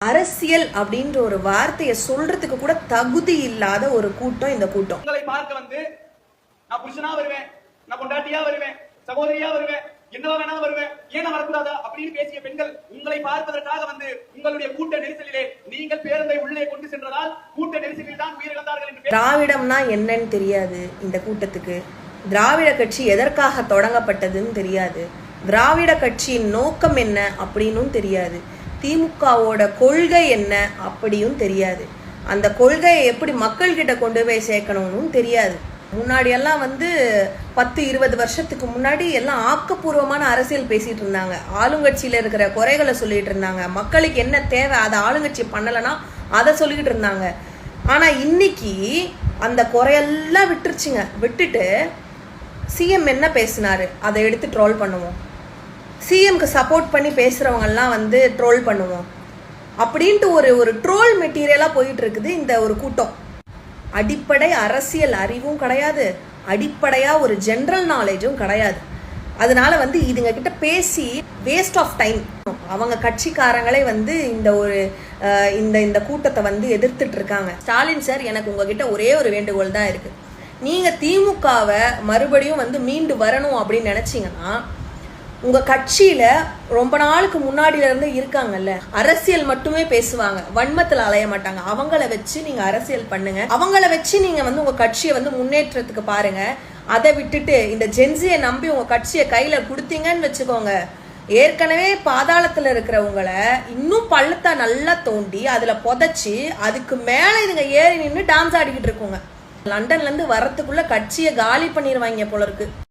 அரசியல் அப்படின்ற ஒரு வார்த்தையை சொல்றதுக்கு கூட தகுதி இல்லாத ஒரு கூட்டம் இந்த கூட்டம். உங்களை பார்க்க வந்து நான் புருஷனா வருவேன், நான் பொண்டாட்டியா வருவேன், சகோதரியா வருவேன், என்னவா வேணா வருவேன், ஏன் வரக்கூடாதா அப்படின்னு பேசிய பெண்கள் உங்களை பார்ப்பதற்காக வந்து உங்களுடைய கூட்ட நெரிசலிலே நீங்கள் பேருந்தை உள்ளே கொண்டு சென்றதால் கூட்ட நெரிசலில் தான் உயிரிழந்தார்கள் என்று. திராவிடம்னா என்னன்னு தெரியாது இந்த கூட்டத்துக்கு. திராவிட கட்சி எதற்காக தொடங்கப்பட்டதுன்னு தெரியாது. திராவிட கட்சியின் நோக்கம் என்ன அப்படின்னும் தெரியாது. திமுகவோட கொள்கை என்ன அப்படியும் தெரியாது. அந்த கொள்கையை எப்படி மக்கள் கிட்ட கொண்டு போய் சேர்க்கணும்னு தெரியாது. முன்னாடி எல்லாம் வந்து 10-20 வருஷத்துக்கு முன்னாடி எல்லாம் ஆக்கப்பூர்வமான அரசியல் பேசிட்டு இருந்தாங்க. ஆளுங்கட்சியில இருக்கிற குறைகளை சொல்லிட்டு இருந்தாங்க. மக்களுக்கு என்ன தேவை அதை ஆளுங்கட்சி பண்ணலைன்னா அதை சொல்லிட்டு இருந்தாங்க. ஆனா இன்னைக்கு அந்த குறையெல்லாம் விட்டுருச்சுங்க. விட்டுட்டு சிஎம் என்ன பேசினாரு அதை எடுத்து ட்ரோல் பண்ணுவோம். சிஎம்க்கு சப்போர்ட் பண்ணி பேசுறவங்கெல்லாம் வந்து ட்ரோல் பண்ணுவோம் அப்படின்ட்டு ஒரு ட்ரோல் மெட்டீரியலாக போயிட்டு இருக்குது இந்த ஒரு கூட்டம். அடிப்படை அரசியல் அறிவும் கிடையாது, அடிப்படையா ஒரு ஜென்ரல் நாலேஜும் கிடையாது. அதனால வந்து இதுங்க கிட்ட பேசி வேஸ்ட் ஆஃப் டைம். அவங்க கட்சிக்காரங்களே வந்து இந்த கூட்டத்தை வந்து எதிர்த்துட்டு இருக்காங்க. ஸ்டாலின் சார், எனக்கு உங்ககிட்ட ஒரே ஒரு வேண்டுகோள் தான் இருக்கு. நீங்க திமுகவை மறுபடியும் வந்து மீண்டு வரணும் அப்படின்னு நினைச்சீங்கன்னா, உங்க கட்சியில ரொம்ப நாளுக்கு முன்னாடில இருந்து இருக்காங்கல்ல, அரசியல் மட்டுமே பேசுவாங்க, வன்மத்துல அலைய மாட்டாங்க, அவங்கள வச்சு நீங்க அரசியல் பண்ணுங்க. அவங்கள வச்சு நீங்க வந்து உங்க கட்சியை வந்து முன்னேற்றத்துக்கு பாருங்க. அதை விட்டுட்டு இந்த ஜென்சியை நம்பி உங்க கட்சியை கையில கொடுத்தீங்கன்னு வச்சுக்கோங்க, ஏற்கனவே பாதாளத்துல இருக்கிறவங்களை இன்னும் பள்ளத்தை நல்லா தோண்டி அதுல புதைச்சி அதுக்கு மேல இதுங்க ஏறி நின்று டான்ஸ் ஆடிக்கிட்டு இருக்குங்க. லண்டன்ல இருந்து வரத்துக்குள்ள கட்சியை காலி பண்ணிடுவாங்க போல இருக்கு.